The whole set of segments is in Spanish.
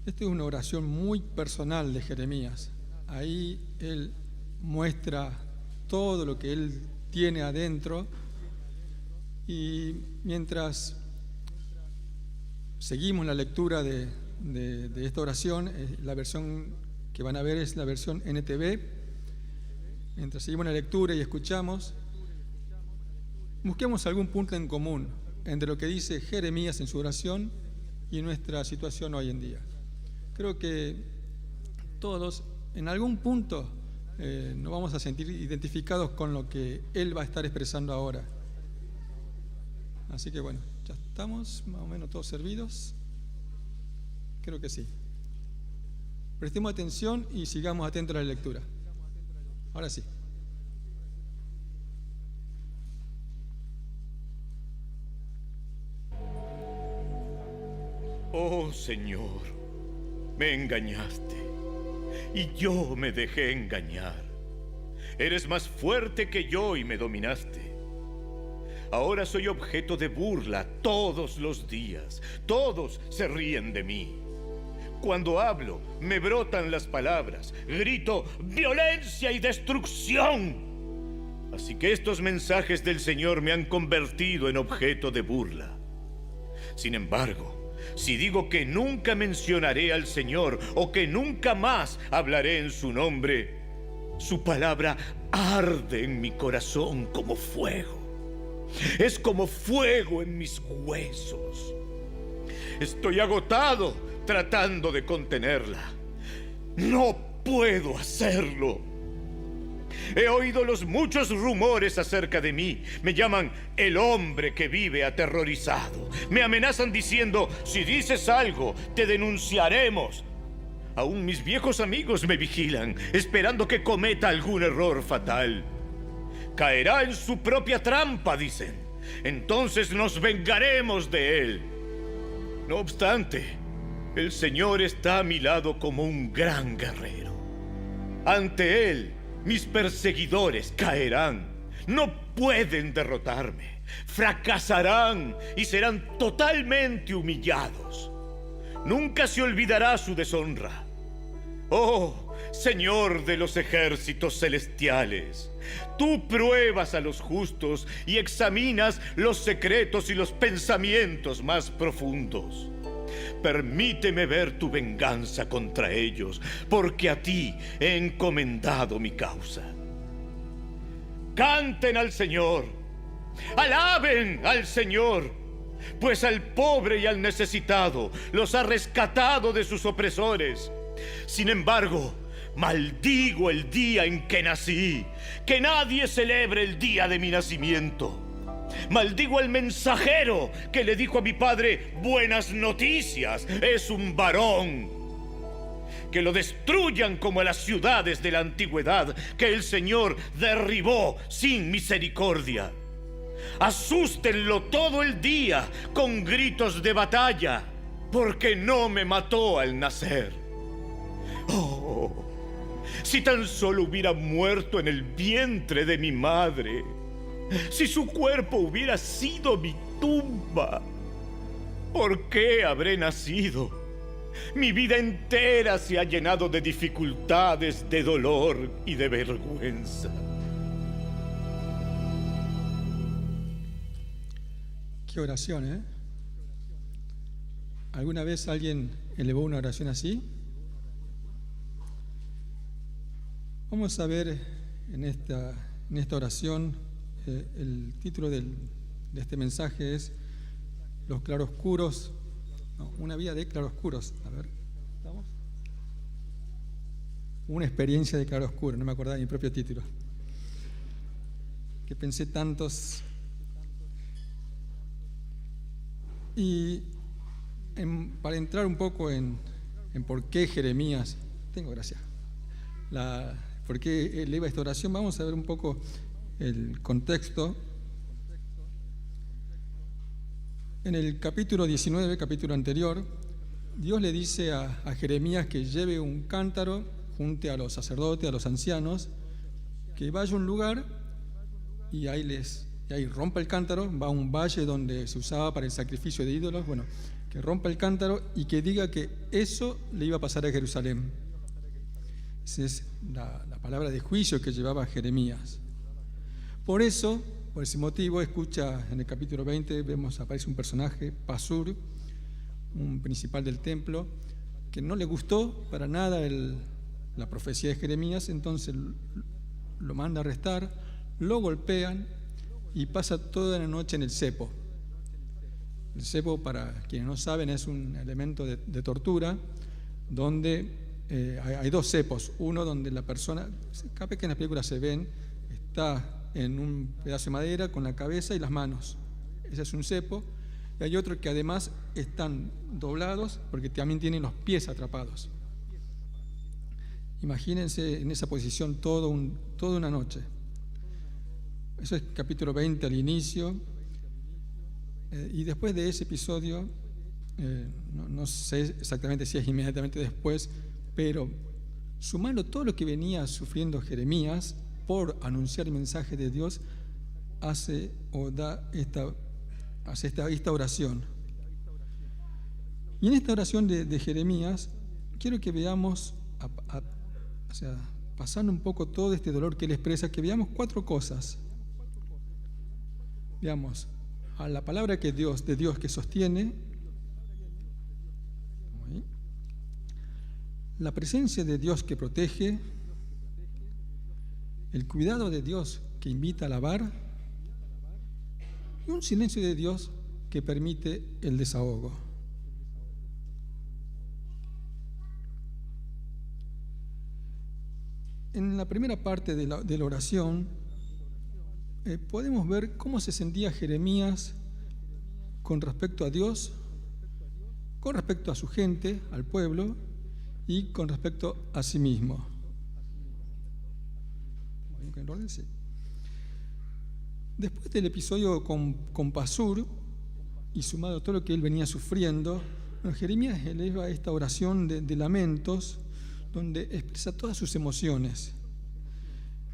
Esta es una oración muy personal de Jeremías. Ahí él muestra todo lo que él tiene adentro, y mientras seguimos la lectura de esta oración, la versión que van a ver es la versión NTV. Mientras seguimos la lectura y escuchamos, busquemos algún punto en común entre lo que dice Jeremías en su oración y nuestra situación hoy en día. Creo que todos en algún punto nos vamos a sentir identificados con lo que él va a estar expresando ahora. Así que bueno, ya estamos más o menos todos servidos. Creo que sí. Prestemos atención y sigamos atentos a la lectura. Ahora sí. Oh Señor, me engañaste y yo me dejé engañar. Eres más fuerte que yo y me dominaste. Ahora soy objeto de burla todos los días. Todos se ríen de mí. Cuando hablo, me brotan las palabras. Grito violencia y destrucción. Así que estos mensajes del Señor me han convertido en objeto de burla. Sin embargo, si digo que nunca mencionaré al Señor o que nunca más hablaré en su nombre, su palabra arde en mi corazón como fuego. Es como fuego en mis huesos. Estoy agotado tratando de contenerla. No puedo hacerlo. He oído los muchos rumores acerca de mí. Me llaman el hombre que vive aterrorizado. Me amenazan diciendo, si dices algo, te denunciaremos. Aún mis viejos amigos me vigilan, esperando que cometa algún error fatal. Caerá en su propia trampa, dicen. Entonces nos vengaremos de él. No obstante, el Señor está a mi lado como un gran guerrero. Ante él, mis perseguidores caerán. No pueden derrotarme. Fracasarán y serán totalmente humillados. Nunca se olvidará su deshonra. Oh, Señor de los ejércitos celestiales, tú pruebas a los justos y examinas los secretos y los pensamientos más profundos. Permíteme ver tu venganza contra ellos, porque a ti he encomendado mi causa. Canten al Señor, alaben al Señor, pues al pobre y al necesitado los ha rescatado de sus opresores. Sin embargo, maldigo el día en que nací. Que nadie celebre el día de mi nacimiento. Maldigo al mensajero que le dijo a mi padre, buenas noticias, es un varón. Que lo destruyan como a las ciudades de la antigüedad que el Señor derribó sin misericordia. Asústenlo todo el día con gritos de batalla, porque no me mató al nacer. Oh, si tan solo hubiera muerto en el vientre de mi madre, si su cuerpo hubiera sido mi tumba, ¿por qué habré nacido? Mi vida entera se ha llenado de dificultades, de dolor y de vergüenza. Qué oración, ¿eh? ¿Alguna vez alguien elevó una oración así? Vamos a ver en esta oración, el título de este mensaje es Los claroscuros, no, una vida de claroscuros. A ver, ¿estamos? Una experiencia de claroscuro, no me acordaba de mi propio título. Que pensé tantos. Y para entrar un poco en por qué Jeremías, por qué eleva esta oración, vamos a ver un poco el contexto. En el capítulo 19, capítulo anterior, Dios le dice a Jeremías que lleve un cántaro, junte a los sacerdotes, a los ancianos, que vaya a un lugar y ahí les y ahí rompa el cántaro, va a un valle donde se usaba para el sacrificio de ídolos, bueno, que rompa el cántaro y que diga que eso le iba a pasar a Jerusalén. Esa es la palabra de juicio que llevaba Jeremías. Por eso, por ese motivo, escucha en el capítulo 20, aparece un personaje, Pasur, un principal del templo, que no le gustó para nada la profecía de Jeremías, entonces lo manda a arrestar, lo golpean y pasa toda la noche en el cepo. El cepo, para quienes no saben, es un elemento de tortura donde hay dos cepos. Uno donde la persona, cada vez que en las películas se ven, está en un pedazo de madera con la cabeza y las manos. Ese es un cepo. Y hay otro que además están doblados porque también tienen los pies atrapados. Imagínense en esa posición toda una noche. Eso es capítulo 20 al inicio. Y después de ese episodio, no sé exactamente si es inmediatamente después, pero sumando todo lo que venía sufriendo Jeremías por anunciar el mensaje de Dios, hace esta oración. Y en esta oración de Jeremías, quiero que veamos, pasando un poco todo este dolor que él expresa, que veamos 4 cosas. Veamos a la palabra de Dios que sostiene, la presencia de Dios que protege, el cuidado de Dios que invita a alabar y un silencio de Dios que permite el desahogo. En la primera parte de la oración podemos ver cómo se sentía Jeremías con respecto a Dios, con respecto a su gente, al pueblo, y con respecto a sí mismo. Después del episodio con Pasur, y sumado a todo lo que él venía sufriendo, Jeremías eleva esta oración de lamentos, donde expresa todas sus emociones.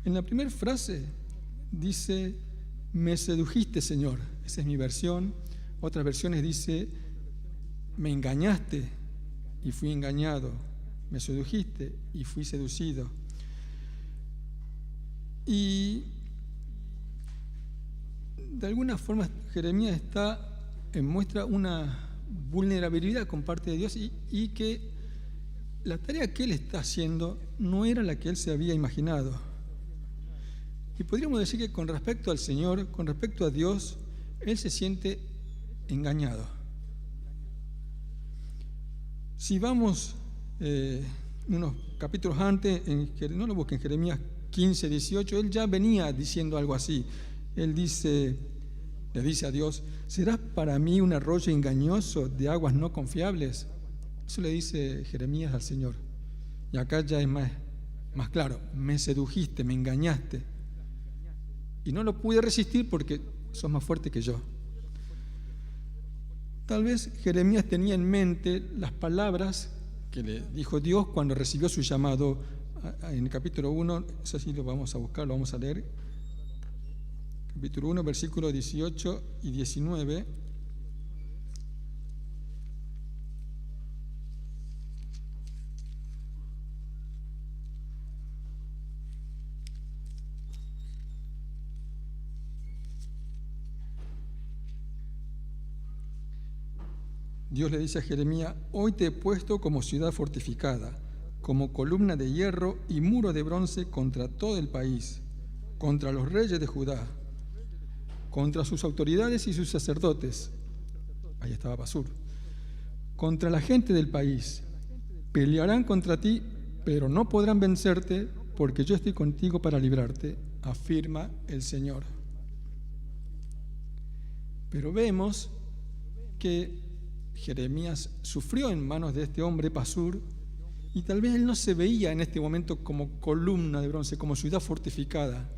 En la primera frase dice: me sedujiste, Señor. Esa es mi versión. Otras versiones dice: me engañaste y fui engañado. Me sedujiste y fui seducido. Y de alguna forma Jeremías muestra una vulnerabilidad con parte de Dios y que la tarea que él está haciendo no era la que él se había imaginado. Y podríamos decir que con respecto al Señor, con respecto a Dios, él se siente engañado. Si vamos unos capítulos antes, no lo busquen, en Jeremías 15, 18, él ya venía diciendo algo así. Él le dice a Dios: ¿serás para mí un arroyo engañoso de aguas no confiables? Eso le dice Jeremías al Señor. Y acá ya es más claro: me sedujiste, me engañaste. Y no lo pude resistir porque sos más fuerte que yo. Tal vez Jeremías tenía en mente las palabras que le dijo Dios cuando recibió su llamado en el capítulo 1, eso sí lo vamos a buscar, lo vamos a leer. Capítulo 1, versículos 18 y 19. Dios le dice a Jeremías: hoy te he puesto como ciudad fortificada, como columna de hierro y muro de bronce contra todo el país, contra los reyes de Judá, contra sus autoridades y sus sacerdotes. Ahí estaba Pasur. Contra la gente del país. Pelearán contra ti, pero no podrán vencerte, porque yo estoy contigo para librarte, afirma el Señor. Pero vemos que Jeremías sufrió en manos de este hombre Pasur, y tal vez él no se veía en este momento como columna de bronce, como ciudad fortificada.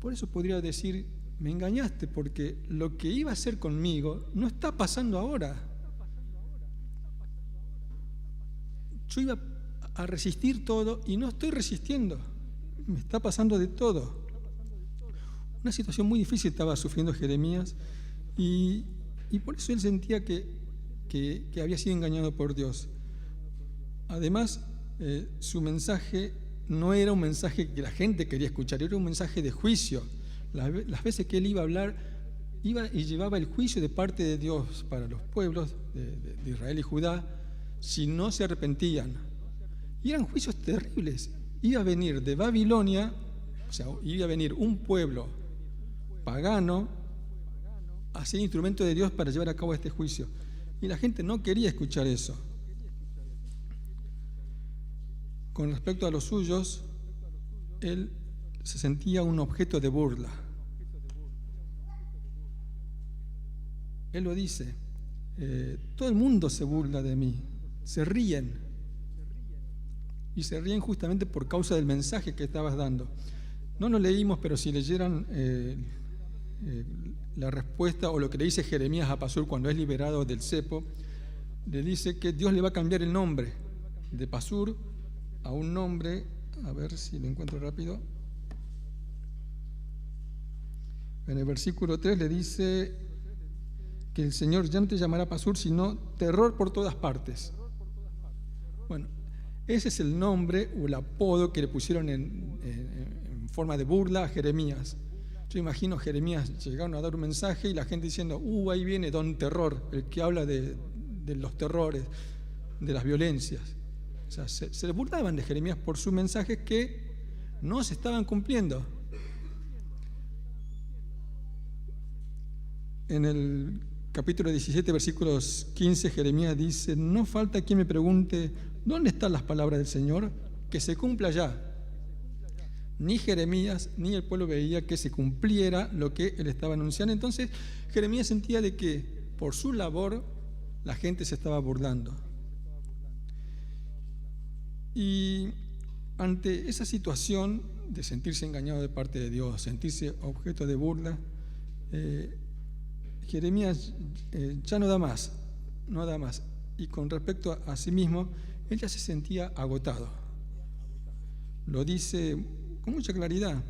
Por eso podría decir: me engañaste, porque lo que iba a hacer conmigo no está pasando ahora. Yo iba a resistir todo y no estoy resistiendo. Me está pasando de todo. Una situación muy difícil estaba sufriendo Jeremías y por eso él sentía que había sido engañado por Dios. Además, su mensaje no era un mensaje que la gente quería escuchar, era un mensaje de juicio. Las veces que él iba a hablar, iba y llevaba el juicio de parte de Dios para los pueblos de Israel y Judá si no se arrepentían. Y eran juicios terribles. Iba a venir de Babilonia, o sea, iba a venir un pueblo pagano a ser instrumento de Dios para llevar a cabo este juicio. Y la gente no quería escuchar eso. Con respecto a los suyos, él se sentía un objeto de burla. Él lo dice, todo el mundo se burla de mí, se ríen. Y se ríen justamente por causa del mensaje que estabas dando. No lo leímos, pero si leyeran la respuesta o lo que le dice Jeremías a Pasur cuando es liberado del cepo, le dice que Dios le va a cambiar el nombre de Pasur a un nombre, a ver si lo encuentro rápido. En el versículo 3 le dice que el Señor ya no te llamará Pasur, sino terror por todas partes. Bueno, ese es el nombre o el apodo que le pusieron en forma de burla a Jeremías. Yo imagino a Jeremías llegaron a dar un mensaje y la gente diciendo, ahí viene Don Terror, el que habla de los terrores, de las violencias. O sea, se burlaban de Jeremías por sus mensajes que no se estaban cumpliendo. En el capítulo 17, versículos 15, Jeremías dice, no falta quien me pregunte, ¿dónde están las palabras del Señor? Que se cumpla ya. Ni Jeremías ni el pueblo veía que se cumpliera lo que él estaba anunciando. Entonces Jeremías sentía de que por su labor la gente se estaba burlando. Y ante esa situación de sentirse engañado de parte de Dios, sentirse objeto de burla, Jeremías ya no da más. Y con respecto a sí mismo, él ya se sentía agotado. Lo dice con mucha claridad.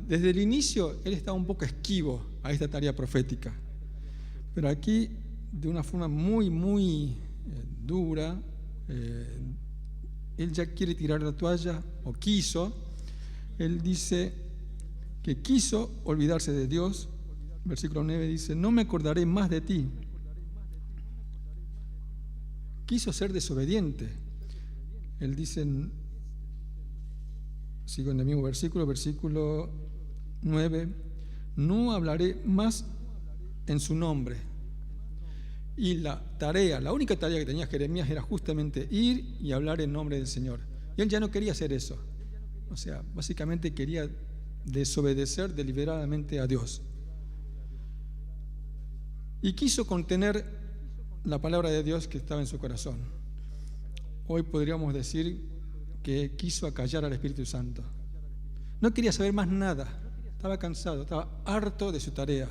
Desde el inicio él estaba un poco esquivo a esta tarea profética, pero aquí de una forma muy dura, él ya quiere tirar la toalla, o quiso. Él dice que quiso olvidarse de Dios. Versículo 9 dice, no me acordaré más de ti. Quiso ser desobediente. Él dice, sigo en el mismo versículo 9, no hablaré más en su nombre. Y la única tarea que tenía Jeremías era justamente ir y hablar en nombre del Señor. Y él ya no quería hacer eso. O sea, básicamente quería desobedecer deliberadamente a Dios. Y quiso contener la palabra de Dios que estaba en su corazón. Hoy podríamos decir que quiso acallar al Espíritu Santo. No quería saber más nada. Estaba cansado, estaba harto de su tarea.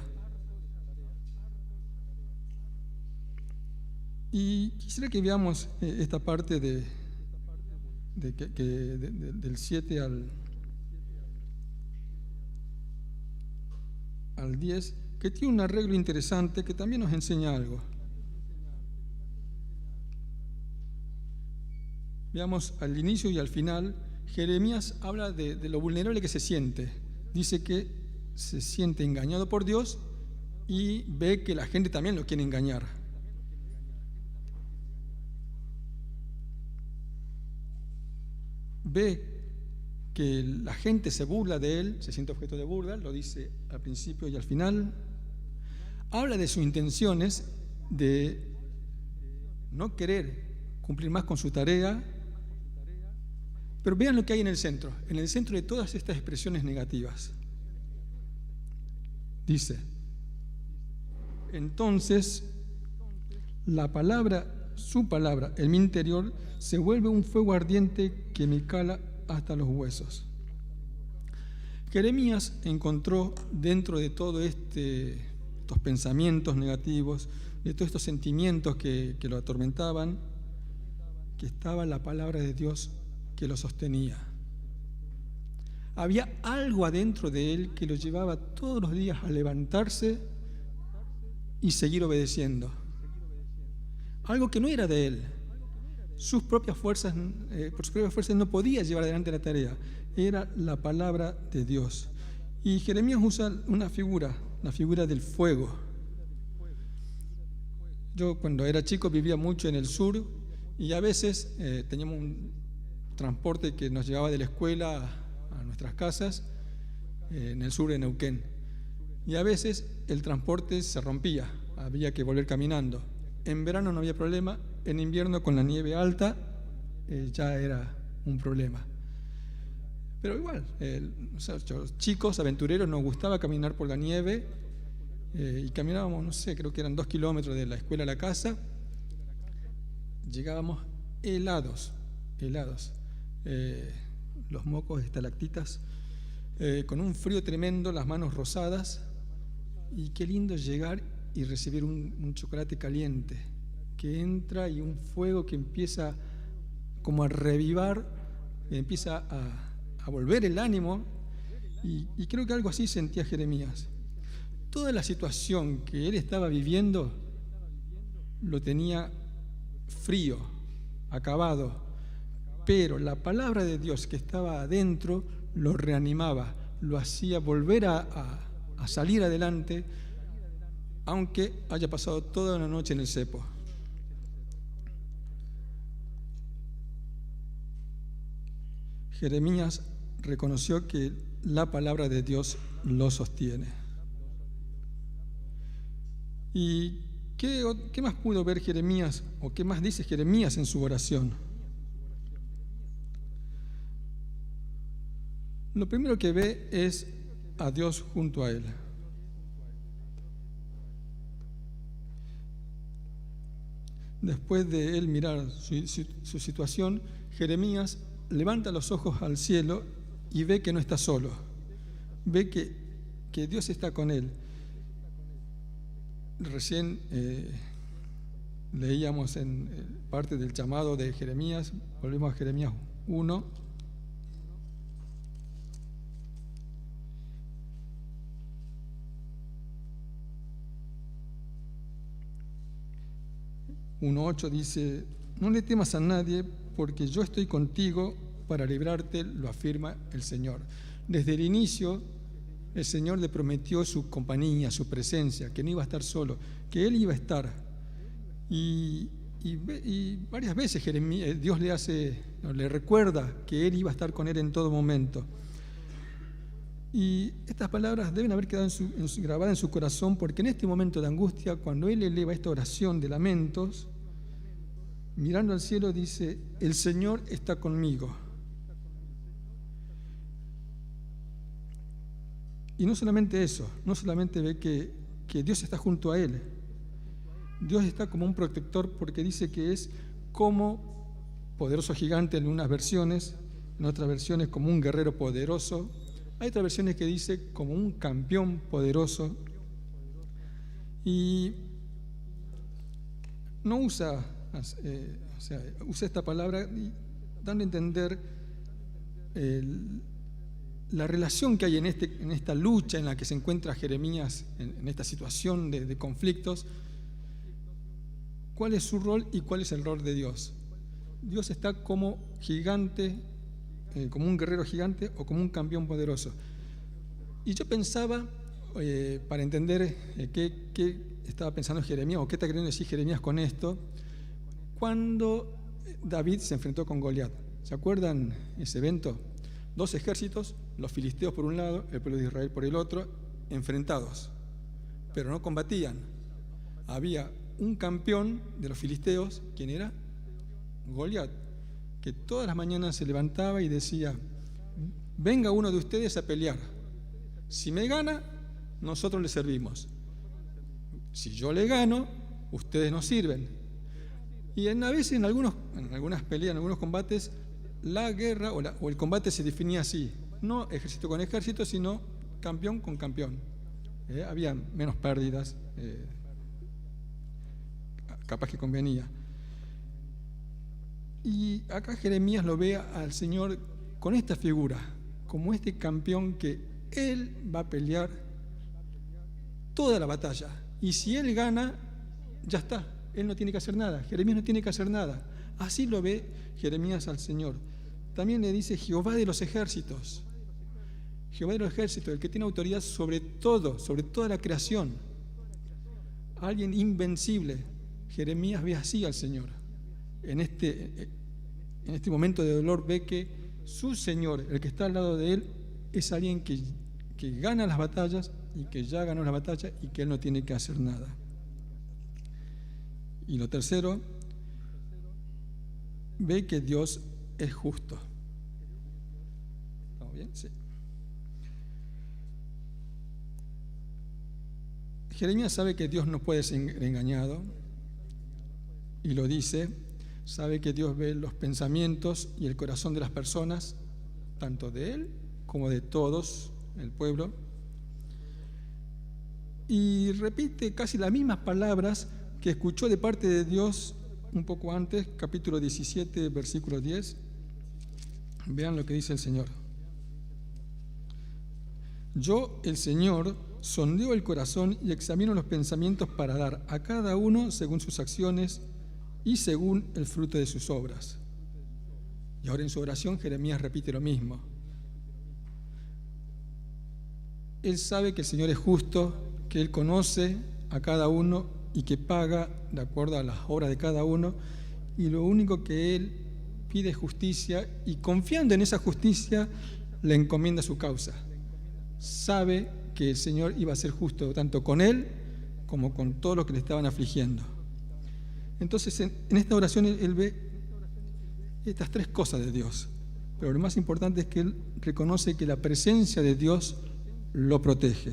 Y quisiera que veamos esta parte del 7 al 10, que tiene un arreglo interesante que también nos enseña algo. Veamos al inicio y al final. Jeremías habla de lo vulnerable que se siente. Dice que se siente engañado por Dios y ve que la gente también lo quiere engañar. Ve que la gente se burla de él, se siente objeto de burla, lo dice al principio y al final. Habla de sus intenciones de no querer cumplir más con su tarea. Pero vean lo que hay en el centro de todas estas expresiones negativas. Dice, entonces su palabra en mi interior se vuelve un fuego ardiente que me cala hasta los huesos. Jeremías encontró dentro de todo estos pensamientos negativos, de todos estos sentimientos que lo atormentaban, que estaba la palabra de Dios que lo sostenía. Había algo adentro de él que lo llevaba todos los días a levantarse y seguir obedeciendo. Algo que no era de él. Por sus propias fuerzas no podía llevar adelante la tarea. Era la palabra de Dios. Y Jeremías usa una figura, la figura del fuego. Yo cuando era chico vivía mucho en el sur y a veces teníamos un transporte que nos llevaba de la escuela a nuestras casas en el sur de Neuquén. Y a veces el transporte se rompía, había que volver caminando. En verano no había problema, en invierno con la nieve alta ya era un problema. Pero igual, los chicos aventureros nos gustaba caminar por la nieve y caminábamos, no sé, creo que eran 2 kilómetros de la escuela a la casa. Llegábamos helados, los mocos, estalactitas, con un frío tremendo, las manos rosadas. Y qué lindo llegar y recibir un chocolate caliente que entra y un fuego que empieza como a revivar, empieza a volver el ánimo. Y creo que algo así sentía Jeremías. Toda la situación que él estaba viviendo lo tenía frío, acabado, pero la palabra de Dios que estaba adentro lo reanimaba, lo hacía volver a salir adelante, aunque haya pasado toda una noche en el cepo. Jeremías reconoció que la palabra de Dios lo sostiene. ¿Y qué más pudo ver Jeremías, o qué más dice Jeremías en su oración? Lo primero que ve es a Dios junto a él. Después de él mirar su situación, Jeremías levanta los ojos al cielo y ve que no está solo. Ve que Dios está con él. Recién leíamos en parte del llamado de Jeremías, volvemos a Jeremías 1. Dice: no le temas a nadie, porque yo estoy contigo para librarte, lo afirma el Señor. Desde el inicio, el Señor le prometió su compañía, su presencia, que no iba a estar solo, que Él iba a estar. Y varias veces Dios le recuerda que Él iba a estar con él en todo momento. Y estas palabras deben haber quedado grabadas en su corazón, porque en este momento de angustia, cuando él eleva esta oración de lamentos, mirando al cielo dice: el Señor está conmigo. Y no solamente eso, no solamente ve que Dios está junto a él, Dios está como un protector, porque dice que es como poderoso gigante en unas versiones, en otras versiones como un guerrero poderoso. Hay otras versiones que dice como un campeón poderoso. Y no usa esta palabra dando a entender la relación que hay en esta lucha en la que se encuentra Jeremías, en esta situación de conflictos. ¿Cuál es su rol y cuál es el rol de Dios? Dios está como gigante, como un guerrero gigante o como un campeón poderoso. Y yo pensaba, para entender qué estaba pensando Jeremías o qué está queriendo decir Jeremías con esto, cuando David se enfrentó con Goliat. ¿Se acuerdan ese evento? 2 ejércitos, los filisteos por un lado, el pueblo de Israel por el otro, enfrentados, pero no combatían. Había un campeón de los filisteos, ¿quién era? Goliat, que todas las mañanas se levantaba y decía: venga uno de ustedes a pelear. Si me gana, nosotros le servimos. Si yo le gano, ustedes nos sirven. Y a veces en algunas peleas, en algunos combates, la guerra o el combate se definía así: no ejército con ejército, sino campeón con campeón. Había menos pérdidas, capaz que convenía. Y acá Jeremías lo ve al Señor con esta figura, como este campeón que él va a pelear toda la batalla. Y si él gana, ya está. Él no tiene que hacer nada. Jeremías no tiene que hacer nada. Así lo ve Jeremías al Señor. También le dice Jehová de los ejércitos. Jehová de los ejércitos, el que tiene autoridad sobre todo, sobre toda la creación. Alguien invencible. Jeremías ve así al Señor. En este momento de dolor ve que su Señor, el que está al lado de él, es alguien que gana las batallas y que ya ganó la batalla y que él no tiene que hacer nada. Y lo tercero, ve que Dios es justo. ¿Estamos bien? Sí. Jeremías sabe que Dios no puede ser engañado y lo dice. Sabe que Dios ve los pensamientos y el corazón de las personas, tanto de él como de todos, el pueblo. Y repite casi las mismas palabras que escuchó de parte de Dios un poco antes, capítulo 17, versículo 10. Vean lo que dice el Señor. Yo, el Señor, sondeo el corazón y examino los pensamientos para dar a cada uno según sus acciones y según el fruto de sus obras. Y ahora en su oración Jeremías repite lo mismo. Él sabe que el Señor es justo, que Él conoce a cada uno y que paga de acuerdo a las obras de cada uno, y lo único que Él pide es justicia, y confiando en esa justicia le encomienda su causa. Sabe que el Señor iba a ser justo tanto con Él como con todos los que le estaban afligiendo. Entonces en esta oración él ve estas tres cosas de Dios, pero lo más importante es que él reconoce que la presencia de Dios lo protege.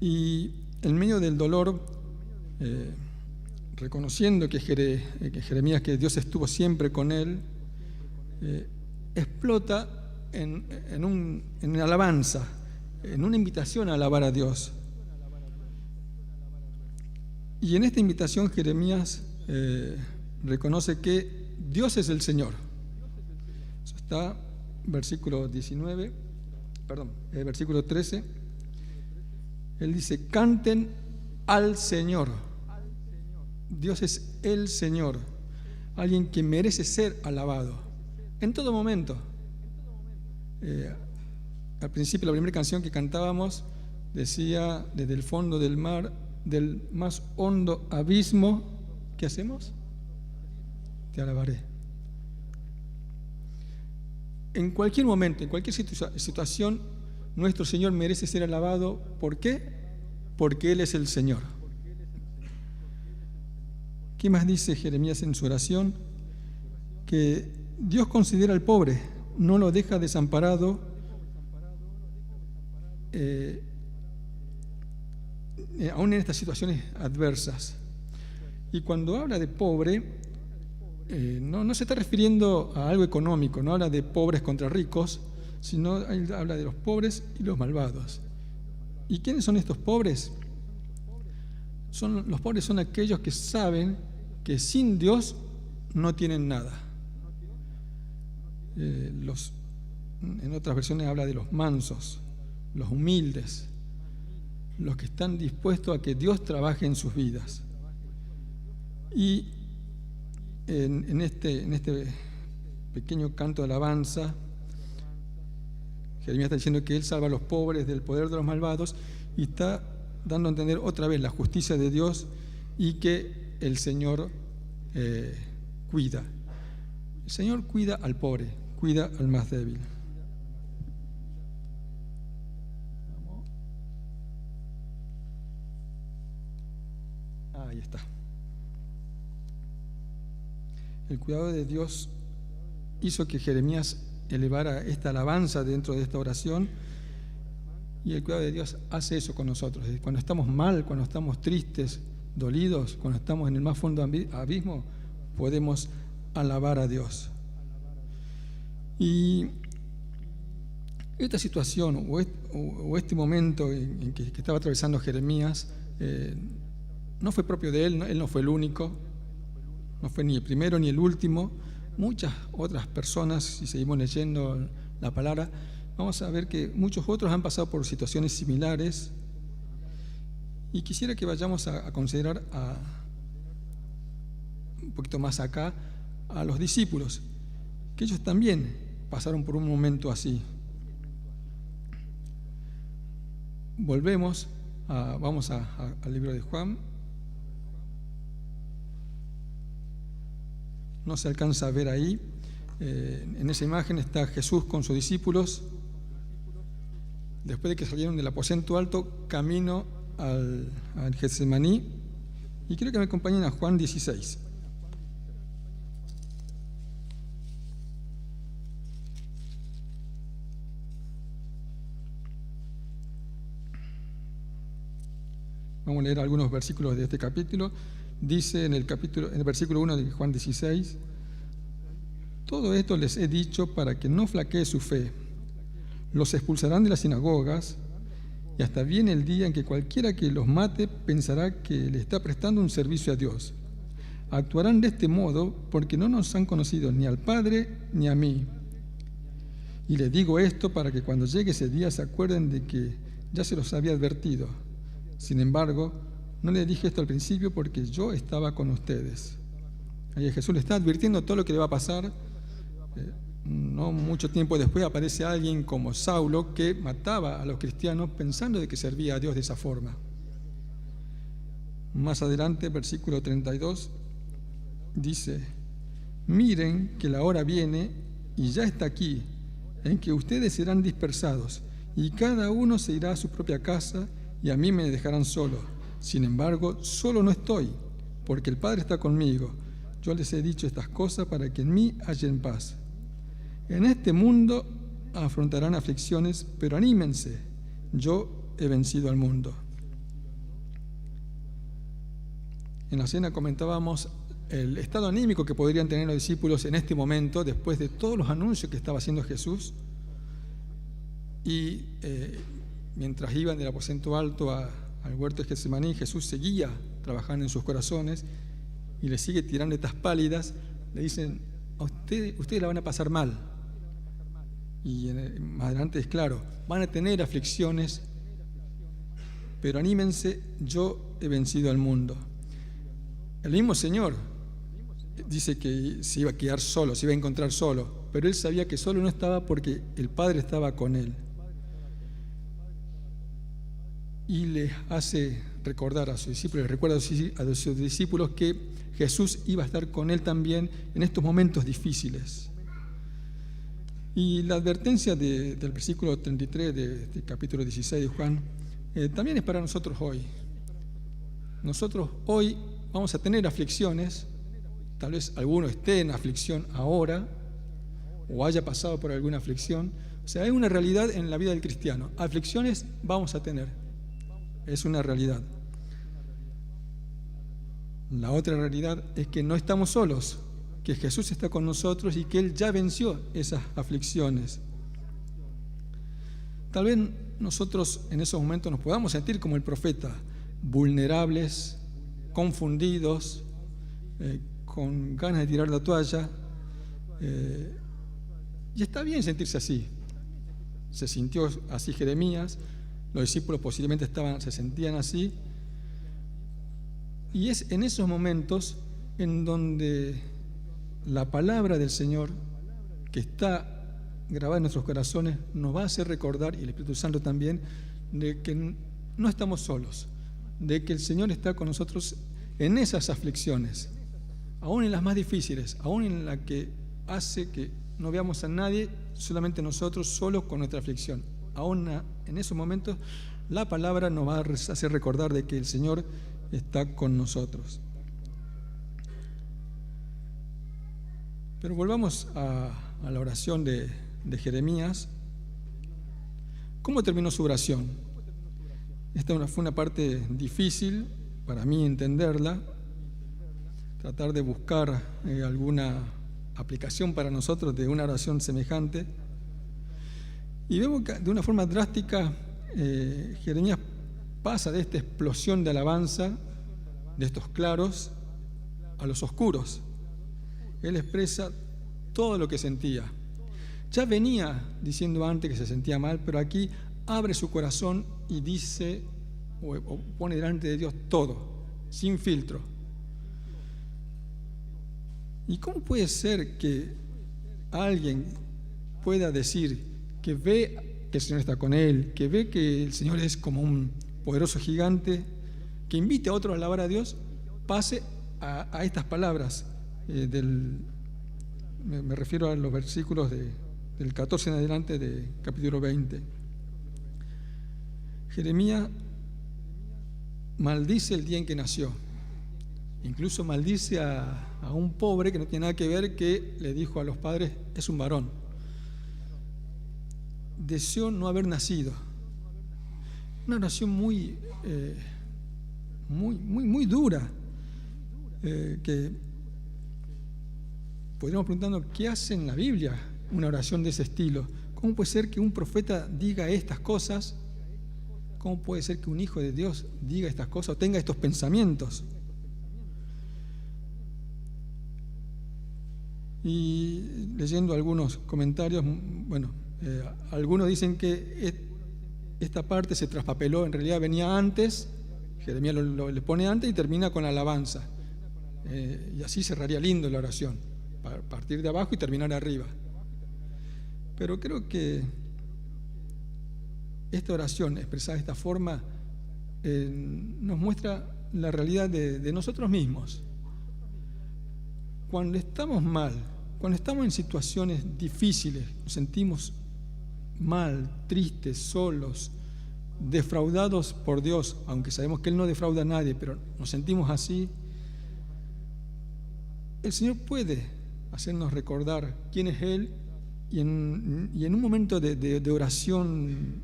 Y en medio del dolor, reconociendo que Jeremías, que Dios estuvo siempre con él, explota en alabanza, en una invitación a alabar a Dios. Y en esta invitación Jeremías reconoce que Dios es el Señor. Eso está versículo 13. Él dice: canten al Señor. Dios es el Señor, alguien que merece ser alabado en todo momento. Al principio, la primera canción que cantábamos decía: desde el fondo del mar, del más hondo abismo, ¿qué hacemos? Te alabaré. En cualquier momento, en cualquier situación, nuestro Señor merece ser alabado. ¿Por qué? Porque Él es el Señor. ¿Qué más dice Jeremías en su oración? Que Dios considera al pobre, no lo deja desamparado, aún en estas situaciones adversas. Y cuando habla de pobre, no se está refiriendo a algo económico, no habla de pobres contra ricos, sino habla de los pobres y los malvados. ¿Y quiénes son estos pobres? Los pobres son aquellos que saben que sin Dios no tienen nada. En otras versiones habla de los mansos, los humildes, los que están dispuestos a que Dios trabaje en sus vidas. Y en este pequeño canto de alabanza, Jeremías está diciendo que Él salva a los pobres del poder de los malvados y está dando a entender otra vez la justicia de Dios y que el Señor cuida. El Señor cuida al pobre, cuida al más débil. Ahí está. El cuidado de Dios hizo que Jeremías elevara esta alabanza dentro de esta oración, y el cuidado de Dios hace eso con nosotros. Cuando estamos mal, cuando estamos tristes, dolidos, cuando estamos en el más fondo abismo, podemos alabar a Dios. Y esta situación o este momento en que estaba atravesando Jeremías no fue propio de él no fue el único, no fue ni el primero ni el último. muchas otras personas, si seguimos leyendo la palabra, vamos a ver que muchos otros han pasado por situaciones similares. Y quisiera que vayamos a considerar un poquito más acá a los discípulos, que ellos también pasaron por un momento así. Vamos al libro de Juan. No se alcanza a ver ahí. En esa imagen está Jesús con sus discípulos. Después de que salieron del aposento alto, camino al Getsemaní. Y quiero que me acompañen a Juan 16. Vamos a leer algunos versículos de este capítulo. Dice en el versículo 1 de Juan 16: todo esto les he dicho para que no flaquee su fe. Los expulsarán de las sinagogas, y hasta viene el día en que cualquiera que los mate pensará que le está prestando un servicio a Dios. Actuarán de este modo porque no nos han conocido ni al Padre ni a mí. Y les digo esto para que cuando llegue ese día se acuerden de que ya se los había advertido. Sin embargo, no les dije esto al principio porque yo estaba con ustedes. Ahí Jesús le está advirtiendo todo lo que le va a pasar. No mucho tiempo después aparece alguien como Saulo que mataba a los cristianos pensando de que servía a Dios de esa forma. Más adelante, versículo 32, dice: miren que la hora viene y ya está aquí, en que ustedes serán dispersados y cada uno se irá a su propia casa y a mí me dejarán solo. Sin embargo, solo no estoy, porque el Padre está conmigo. Yo les he dicho estas cosas para que en mí hallen paz. En este mundo afrontarán aflicciones, pero anímense, yo he vencido al mundo. En la cena comentábamos el estado anímico que podrían tener los discípulos en este momento, después de todos los anuncios que estaba haciendo Jesús. Y mientras iban del aposento alto al huerto de Getsemaní, Jesús seguía trabajando en sus corazones y les sigue tirando estas pálidas. Le dicen: ustedes la van a pasar mal. Y más adelante es claro: van a tener aflicciones, pero anímense, yo he vencido al mundo. El mismo Señor dice que se iba a quedar solo, se iba a encontrar solo, pero Él sabía que solo no estaba porque el Padre estaba con Él. Y les hace recordar a sus discípulos, les recuerda a sus discípulos que Jesús iba a estar con Él también en estos momentos difíciles. Y la advertencia del versículo 33 del capítulo 16 de Juan también es para nosotros hoy. Nosotros hoy vamos a tener aflicciones, tal vez alguno esté en aflicción ahora o haya pasado por alguna aflicción. O sea, hay una realidad en la vida del cristiano. Aflicciones vamos a tener, es una realidad. La otra realidad es que no estamos solos, que Jesús está con nosotros y que Él ya venció esas aflicciones. Tal vez nosotros en esos momentos nos podamos sentir como el profeta, vulnerables, confundidos, con ganas de tirar la toalla. Y está bien sentirse así. Se sintió así Jeremías, los discípulos posiblemente se sentían así. Y es en esos momentos en donde la palabra del Señor, que está grabada en nuestros corazones, nos va a hacer recordar, y el Espíritu Santo también, de que no estamos solos, de que el Señor está con nosotros en esas aflicciones, aún en las más difíciles, aún en la que hace que no veamos a nadie, solamente nosotros solos con nuestra aflicción. Aún en esos momentos la palabra nos va a hacer recordar de que el Señor está con nosotros. Pero volvamos a la oración de Jeremías. ¿Cómo terminó su oración? Esta fue una parte difícil para mí entenderla, tratar de buscar alguna aplicación para nosotros de una oración semejante. Y vemos que de una forma drástica Jeremías pasa de esta explosión de alabanza, de estos claros, a los oscuros. Él expresa todo lo que sentía. Ya venía diciendo antes que se sentía mal, pero aquí abre su corazón y dice o pone delante de Dios todo, sin filtro. ¿Y cómo puede ser que alguien pueda decir que ve que el Señor está con él, que ve que el Señor es como un poderoso gigante, que invite a otros a alabar a Dios, pase a estas palabras me refiero a los versículos del 14 en adelante de capítulo 20. Jeremías maldice el día en que nació. Incluso maldice a un pobre que no tiene nada que ver, que le dijo a los padres: es un varón. Deseó no haber nacido. Una oración muy dura, que podríamos preguntarnos qué hace en la Biblia una oración de ese estilo. ¿Cómo puede ser que un profeta diga estas cosas? ¿Cómo puede ser que un hijo de Dios diga estas cosas o tenga estos pensamientos? Y leyendo algunos comentarios, algunos dicen que esta parte se traspapeló, en realidad venía antes, Jeremías le pone antes y termina con alabanza. Y así cerraría lindo la oración, partir de abajo y terminar arriba. Pero creo que esta oración expresada de esta forma nos muestra la realidad de nosotros mismos. Cuando estamos mal, cuando estamos en situaciones difíciles, nos sentimos mal, tristes, solos, defraudados por Dios, aunque sabemos que Él no defrauda a nadie, pero nos sentimos así, el Señor puede hacernos recordar quién es Él y en un momento de oración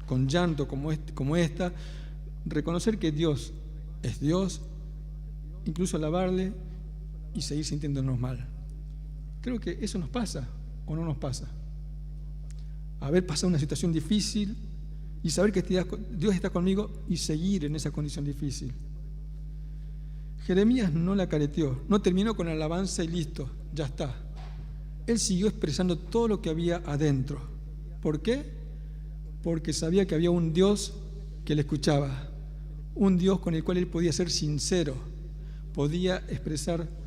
con llanto como esta, reconocer que Dios es Dios, incluso alabarle y seguir sintiéndonos mal. Creo que eso nos pasa o no nos pasa. Haber pasado una situación difícil y saber que Dios está conmigo y seguir en esa condición difícil. Jeremías no la careteó, no terminó con alabanza y listo, ya está. Él siguió expresando todo lo que había adentro. ¿Por qué? Porque sabía que había un Dios que le escuchaba, un Dios con el cual él podía ser sincero, podía expresar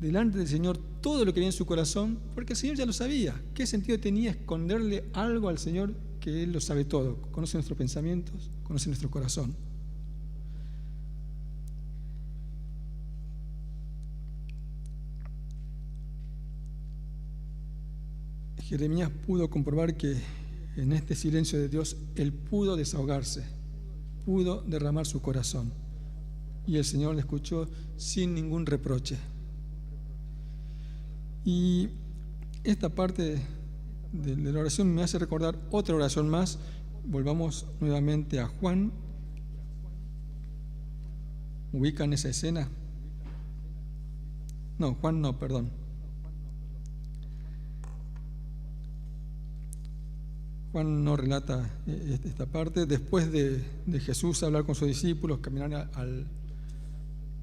delante del Señor todo lo que había en su corazón, porque el Señor ya lo sabía. ¿Qué sentido tenía esconderle algo al Señor que Él lo sabe todo? Conoce nuestros pensamientos, conoce nuestro corazón. Jeremías pudo comprobar que en este silencio de Dios él pudo desahogarse, pudo derramar su corazón, y el Señor le escuchó sin ningún reproche. Y esta parte de la oración me hace recordar otra oración más. Volvamos nuevamente a Juan. ¿Ubican esa escena? No, Juan no, perdón. Juan no relata esta parte. Después de Jesús hablar con sus discípulos, caminar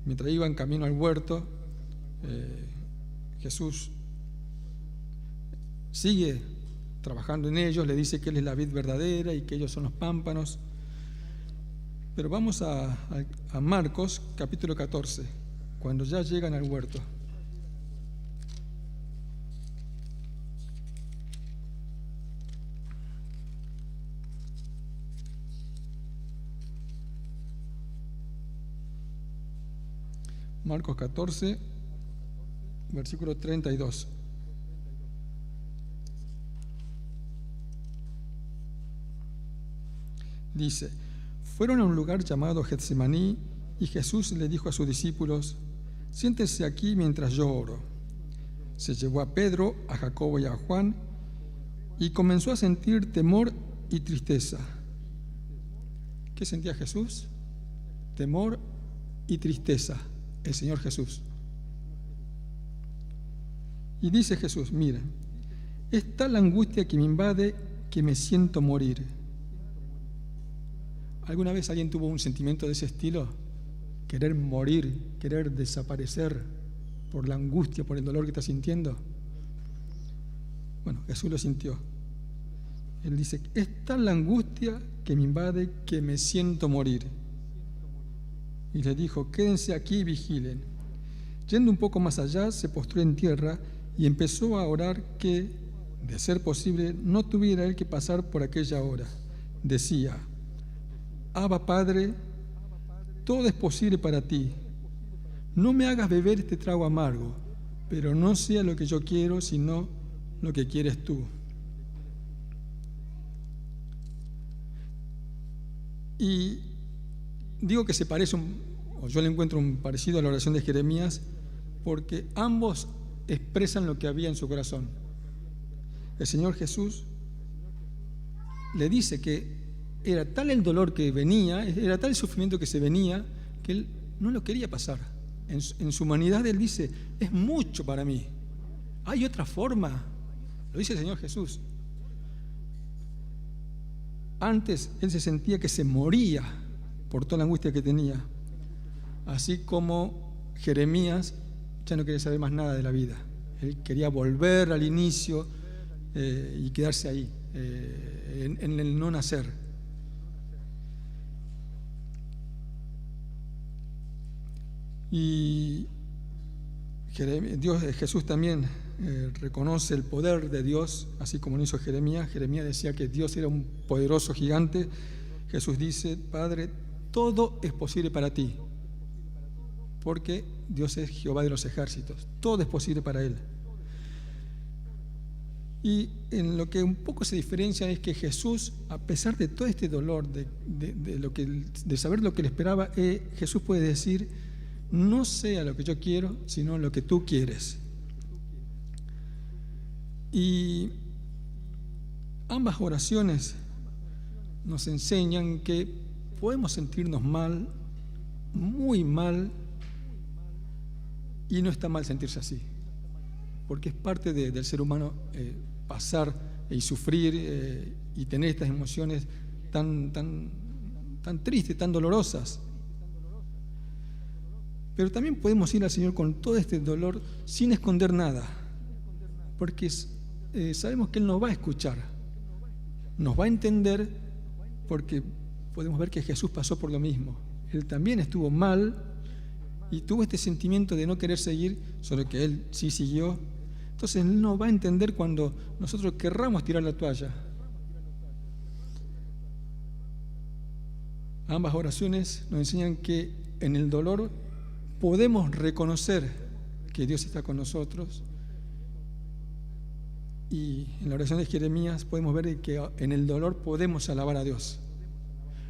mientras iban camino al huerto, Jesús sigue trabajando en ellos, le dice que Él es la vid verdadera y que ellos son los pámpanos. Pero vamos a Marcos capítulo 14, cuando ya llegan al huerto. Marcos 14, versículo 32. Dice: fueron a un lugar llamado Getsemaní y Jesús le dijo a sus discípulos: siéntense aquí mientras yo oro. Se llevó a Pedro, a Jacobo y a Juan y comenzó a sentir temor y tristeza. ¿Qué sentía Jesús? Temor y tristeza, el Señor Jesús. Y dice Jesús: miren, es tal la angustia que me invade que me siento morir. ¿Alguna vez alguien tuvo un sentimiento de ese estilo? Querer morir, querer desaparecer por la angustia, por el dolor que está sintiendo. Bueno, Jesús lo sintió. Él dice, es tal la angustia que me invade que me siento morir. Y le dijo, quédense aquí y vigilen. Yendo un poco más allá, se postró en tierra y empezó a orar que, de ser posible, no tuviera él que pasar por aquella hora. Decía, Abba Padre, todo es posible para ti. No me hagas beber este trago amargo, pero no sea lo que yo quiero, sino lo que quieres tú. Y digo que se parece, o yo le encuentro un parecido a la oración de Jeremías, porque ambos expresan lo que había en su corazón. El Señor Jesús le dice que era tal el dolor que venía, era tal el sufrimiento que se venía, que él no lo quería pasar. En su humanidad él dice, es mucho para mí. ¿Hay otra forma? Lo dice el Señor Jesús. Antes él se sentía que se moría por toda la angustia que tenía. Así como Jeremías ya no quería saber más nada de la vida. Él quería volver al inicio y quedarse ahí, en el no nacer. Y Jesús también reconoce el poder de Dios, así como lo hizo Jeremías. Jeremías decía que Dios era un poderoso gigante. Jesús dice, Padre, todo es posible para ti, porque Dios es Jehová de los ejércitos. Todo es posible para Él. Y en lo que un poco se diferencia es que Jesús, a pesar de todo este dolor, de saber lo que le esperaba, Jesús puede decir, no sea lo que yo quiero, sino lo que tú quieres. Y ambas oraciones nos enseñan que podemos sentirnos mal, muy mal, y no está mal sentirse así, porque es parte del ser humano pasar y sufrir y tener estas emociones tan tristes, tan dolorosas. Pero también podemos ir al Señor con todo este dolor sin esconder nada, porque sabemos que Él nos va a escuchar, nos va a entender, porque podemos ver que Jesús pasó por lo mismo. Él también estuvo mal y tuvo este sentimiento de no querer seguir, solo que Él sí siguió. Entonces Él nos va a entender cuando nosotros querramos tirar la toalla. Ambas oraciones nos enseñan que en el dolor podemos reconocer que Dios está con nosotros, y en la oración de Jeremías podemos ver que en el dolor podemos alabar a Dios.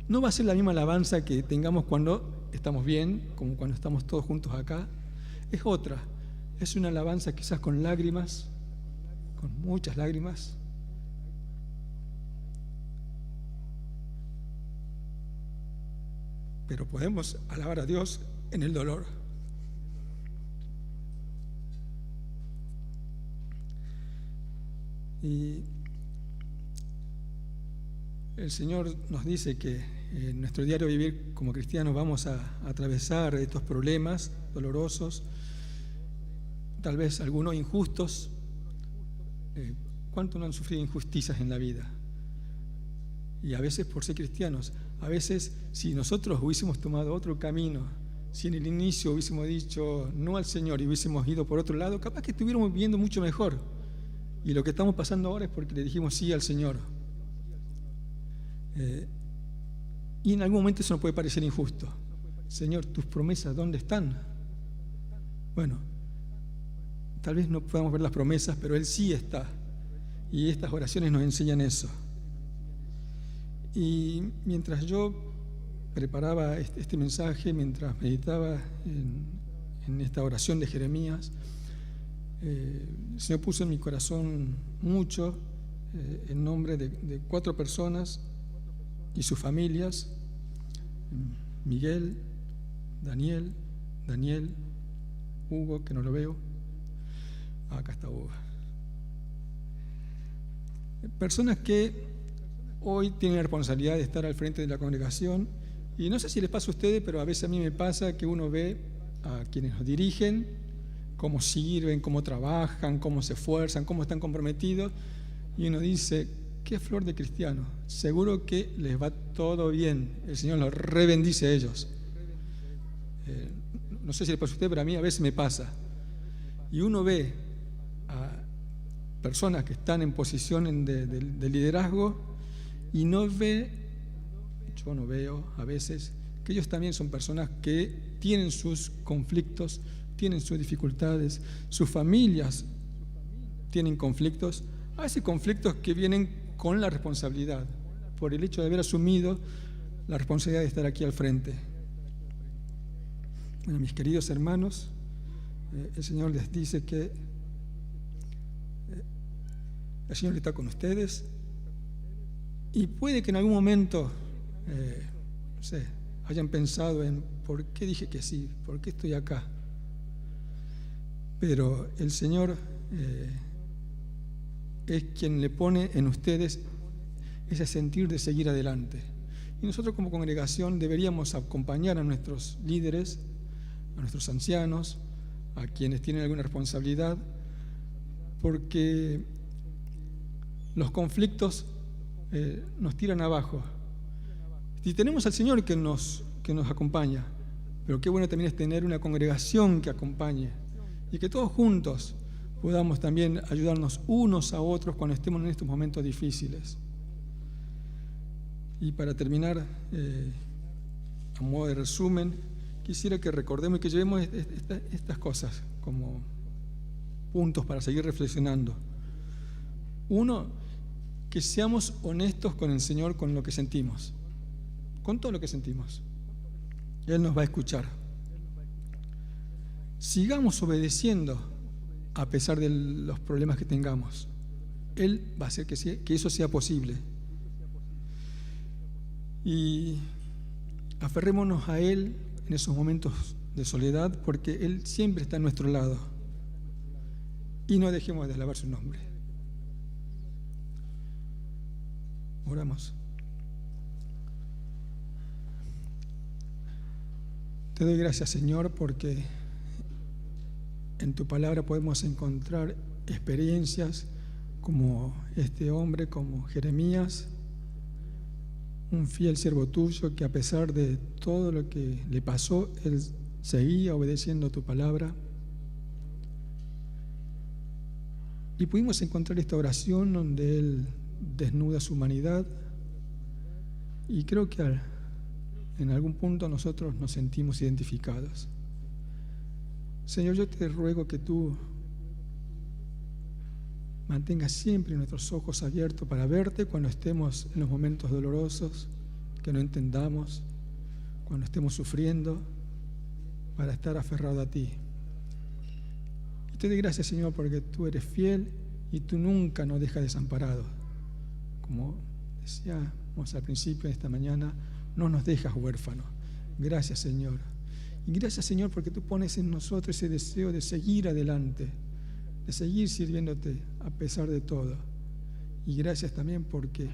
No va a ser la misma alabanza que tengamos cuando estamos bien, como cuando estamos todos juntos acá. Es otra, es una alabanza quizás con lágrimas, con muchas lágrimas. Pero podemos alabar a Dios en el dolor. Y el Señor nos dice que en nuestro diario vivir como cristianos vamos a atravesar estos problemas dolorosos, tal vez algunos injustos. ¿Cuánto no han sufrido injusticias en la vida? Y a veces por ser cristianos, a veces si nosotros hubiésemos tomado otro camino, si en el inicio hubiésemos dicho no al Señor y hubiésemos ido por otro lado, capaz que estuviéramos viviendo mucho mejor. Y lo que estamos pasando ahora es porque le dijimos sí al Señor. Y en algún momento eso nos puede parecer injusto. Señor, tus promesas, ¿dónde están? Bueno, tal vez no podamos ver las promesas, pero Él sí está. Y estas oraciones nos enseñan eso. Y mientras yo preparaba este mensaje, mientras meditaba en esta oración de Jeremías, el Señor puso en mi corazón mucho en nombre de 4 personas y sus familias: Miguel, Daniel, Hugo, que no lo veo. Acá está Hugo. Personas que hoy tienen la responsabilidad de estar al frente de la congregación, y no sé si les pasa a ustedes, pero a veces a mí me pasa que uno ve a quienes nos dirigen cómo sirven, cómo trabajan, cómo se esfuerzan, cómo están comprometidos, y uno dice, qué flor de cristiano, seguro que les va todo bien, el Señor los rebendice a ellos. No sé si le pasa a usted, pero a mí a veces me pasa. Y uno ve a personas que están en posición de liderazgo y yo no veo a veces que ellos también son personas que tienen sus conflictos, tienen sus dificultades, sus familias tienen conflictos, a veces conflictos que vienen con la responsabilidad, por el hecho de haber asumido la responsabilidad de estar aquí al frente. Bueno, mis queridos hermanos, el Señor les dice que el Señor está con ustedes y puede que en algún momento, no sé, hayan pensado en ¿por qué dije que sí? ¿Por qué estoy acá? Pero el Señor es quien le pone en ustedes ese sentir de seguir adelante. Y nosotros como congregación deberíamos acompañar a nuestros líderes, a nuestros ancianos, a quienes tienen alguna responsabilidad, porque los conflictos nos tiran abajo. Y tenemos al Señor que nos acompaña, pero qué bueno también es tener una congregación que acompañe y que todos juntos podamos también ayudarnos unos a otros cuando estemos en estos momentos difíciles. Y para terminar, a modo de resumen, quisiera que recordemos y que llevemos estas cosas como puntos para seguir reflexionando. Uno, que seamos honestos con el Señor con lo que sentimos, con todo lo que sentimos. Él nos va a escuchar. Sigamos obedeciendo a pesar de los problemas que tengamos. Él va a hacer que eso sea posible. Y aferrémonos a Él en esos momentos de soledad, porque Él siempre está a nuestro lado. Y no dejemos de alabar su nombre. Oramos. Te doy gracias, Señor, porque en tu palabra podemos encontrar experiencias como este hombre, como Jeremías, un fiel siervo tuyo que a pesar de todo lo que le pasó, él seguía obedeciendo tu palabra. Y pudimos encontrar esta oración donde él desnuda su humanidad, y creo que en algún punto nosotros nos sentimos identificados. Señor, yo te ruego que tú mantengas siempre nuestros ojos abiertos para verte cuando estemos en los momentos dolorosos, que no entendamos, cuando estemos sufriendo, para estar aferrado a ti. Y te doy gracias, Señor, porque tú eres fiel y tú nunca nos dejas desamparados. Como decíamos al principio de esta mañana, no nos dejas huérfanos. Gracias, Señor. Y gracias, Señor, porque tú pones en nosotros ese deseo de seguir adelante, de seguir sirviéndote a pesar de todo. Y gracias también porque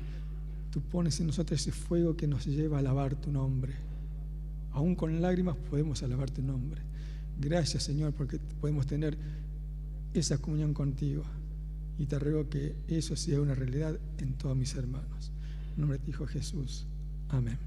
tú pones en nosotros ese fuego que nos lleva a alabar tu nombre. Aún con lágrimas podemos alabar tu nombre. Gracias, Señor, porque podemos tener esa comunión contigo. Y te ruego que eso sea una realidad en todos mis hermanos. En nombre de tu Hijo Jesús. Amén.